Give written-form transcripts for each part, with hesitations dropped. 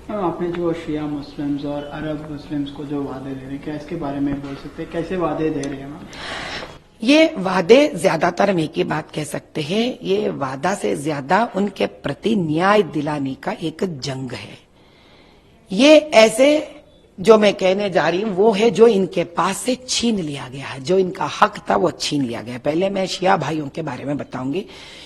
आपने जो शिया मुस्लिम्स और अरब मुस्लिम्स को जो वादे दे रहे हैं, क्या इसके बारे में बोल सकते हैं, कैसे वादे दे रहे हैं मैम? ये वादे ज्यादातर हम एक ही बात कह सकते हैं, ये वादा से ज्यादा उनके प्रति न्याय दिलाने का एक जंग है। ये ऐसे जो मैं कहने जा रही हूं वो है जो इनके पास से छीन लिया गया है, जो इनका हक था वो छीन लिया गया। पहले मैं शिया भाइयों के बारे में बताऊंगी।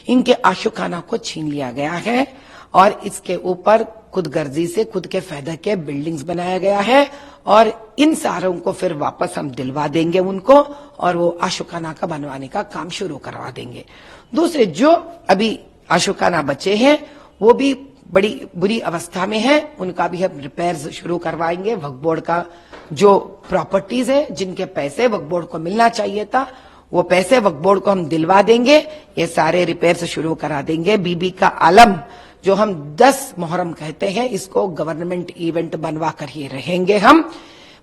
इनके आशुखाना को छीन लिया गया है और इसके ऊपर खुदगर्जी से खुद के फायदे के बिल्डिंग्स बनाया गया है और इन सारों को फिर वापस हम दिलवा देंगे उनको और वो आशुखाना का बनवाने का काम शुरू करवा देंगे। दूसरे जो अभी आशुखाना बचे हैं वो भी बड़ी बुरी अवस्था में है, उनका भी हम रिपेयर्स शुरू करवाएंगे। वक्फ बोर्ड का जो प्रॉपर्टीज है, जिनके पैसे वक्फ बोर्ड को मिलना चाहिए था, वो पैसे वक्फ बोर्ड को हम दिलवा देंगे। ये सारे रिपेयर्स शुरू करा देंगे। बीबी का आलम जो हम 10 मुहर्रम कहते हैं, इसको गवर्नमेंट इवेंट बनवा कर ही रहेंगे। हम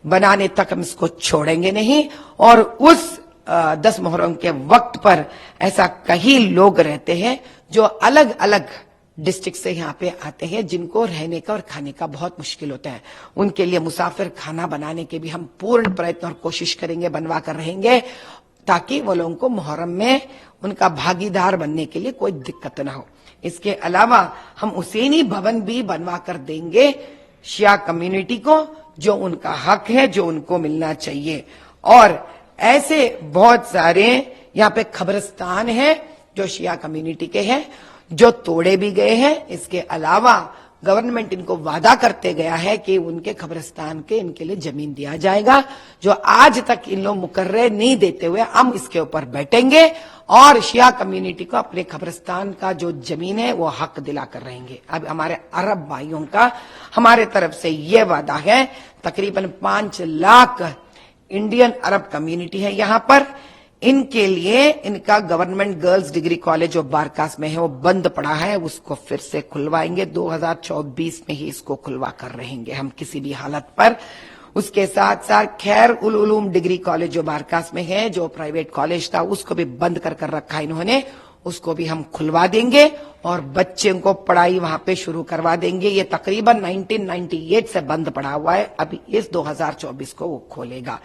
बनाने तक हम इसको छोड़ेंगे नहीं। और उस 10 मुहर्रम के वक्त पर ऐसा कई लोग रहते हैं जो अलग अलग डिस्ट्रिक्ट से यहाँ पे आते हैं, जिनको रहने का और खाने का बहुत मुश्किल होता है। उनके लिए मुसाफिर खाना बनाने के भी हम पूर्ण प्रयत्न और कोशिश करेंगे, बनवा कर रहेंगे, ताकि वो लोगों को मुहर्रम में उनका भागीदार बनने के लिए कोई दिक्कत ना हो। इसके अलावा हम हुसैनी भवन भी बनवा कर देंगे शिया कम्युनिटी को, जो उनका हक है, जो उनको मिलना चाहिए। और ऐसे बहुत सारे यहाँ पे कब्रिस्तान है जो शिया कम्युनिटी के हैं, जो तोड़े भी गए हैं। इसके अलावा गवर्नमेंट इनको वादा करते गया है कि उनके कब्रिस्तान के इनके लिए जमीन दिया जाएगा, जो आज तक इन लोग मुकर्रर नहीं देते हुए हम इसके ऊपर बैठेंगे और शिया कम्युनिटी को अपने कब्रिस्तान का जो जमीन है वो हक दिला कर रहेंगे। अब हमारे अरब भाइयों का हमारे तरफ से ये वादा है। तकरीबन 5 लाख इंडियन अरब कम्युनिटी है यहाँ पर। इनके लिए इनका गवर्नमेंट गर्ल्स डिग्री कॉलेज जो बारकास में है वो बंद पड़ा है, उसको फिर से खुलवाएंगे। 2024 में ही इसको खुलवा कर रहेंगे हम किसी भी हालत पर। उसके साथ साथ खैर उल उलूम डिग्री कॉलेज जो बारकास में है, जो प्राइवेट कॉलेज था, उसको भी बंद कर रखा इन्होंने, उसको भी हम खुलवा देंगे और बच्चे को पढ़ाई वहां पे शुरू करवा देंगे। ये तकरीबन 1998 से बंद पड़ा हुआ है, अभी इस 2024 को वो खोलेगा।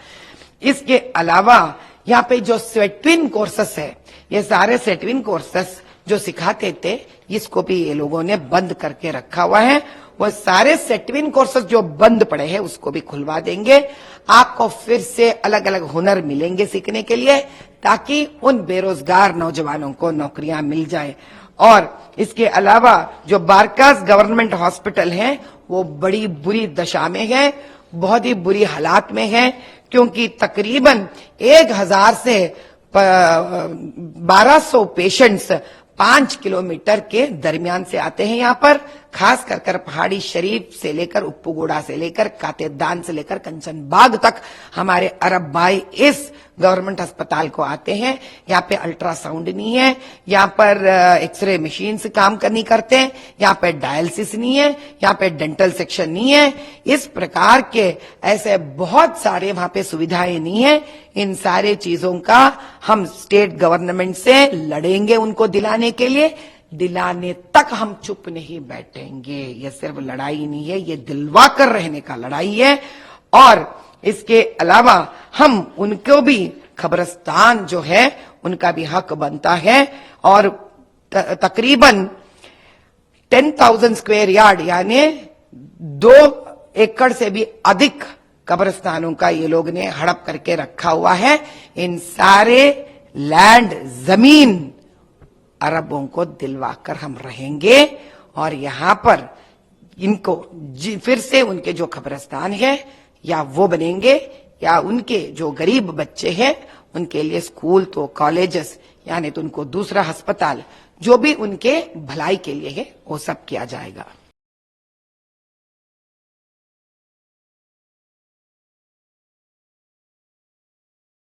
इसके अलावा यहाँ पे जो सेटविन कोर्सेस है, ये सारे सेटविन कोर्सेस जो सिखाते थे, इसको भी ये लोगों ने बंद करके रखा हुआ है। वो सारे सेटविन कोर्सेस जो बंद पड़े हैं उसको भी खुलवा देंगे। आपको फिर से अलग अलग हुनर मिलेंगे सीखने के लिए, ताकि उन बेरोजगार नौजवानों को नौकरियां मिल जाए। और इसके अलावा जो बारकास गवर्नमेंट हॉस्पिटल है वो बड़ी बुरी दशा में है, बहुत ही बुरी हालात में है, क्योंकि तकरीबन 1000 से 1200 पेशेंट्स 5 किलोमीटर के दरमियान से आते हैं यहाँ पर, खास कर पहाड़ी शरीफ से लेकर उप्पूगोड़ा से लेकर कातेदान से लेकर कंचनबाग तक हमारे अरब भाई इस गवर्नमेंट अस्पताल को आते हैं। यहाँ पे अल्ट्रासाउंड नहीं है, यहाँ पर एक्सरे मशीन से काम नहीं करते हैं, यहाँ पे डायलिसिस नहीं है, यहाँ पे डेंटल सेक्शन नहीं है। इस प्रकार के ऐसे बहुत सारे वहां पे सुविधाएं नहीं है। इन सारे चीजों का हम स्टेट गवर्नमेंट से लड़ेंगे उनको दिलाने के लिए। दिलाने तक हम चुप नहीं बैठेंगे। ये सिर्फ लड़ाई नहीं है, ये दिलवा कर रहने का लड़ाई है। और इसके अलावा हम उनको भी कब्रिस्तान जो है उनका भी हक बनता है। और तकरीबन 10,000 स्क्वायर यार्ड यानी 2 एकड़ से भी अधिक कब्रिस्तानों का ये लोग ने हड़प करके रखा हुआ है। इन सारे लैंड जमीन अरबों को दिलवाकर हम रहेंगे और यहां पर इनको फिर से उनके जो कब्रिस्तान है या वो बनेंगे, या उनके जो गरीब बच्चे हैं उनके लिए स्कूल तो कॉलेजेस यानी तो उनको दूसरा अस्पताल जो भी उनके भलाई के लिए है वो सब किया जाएगा।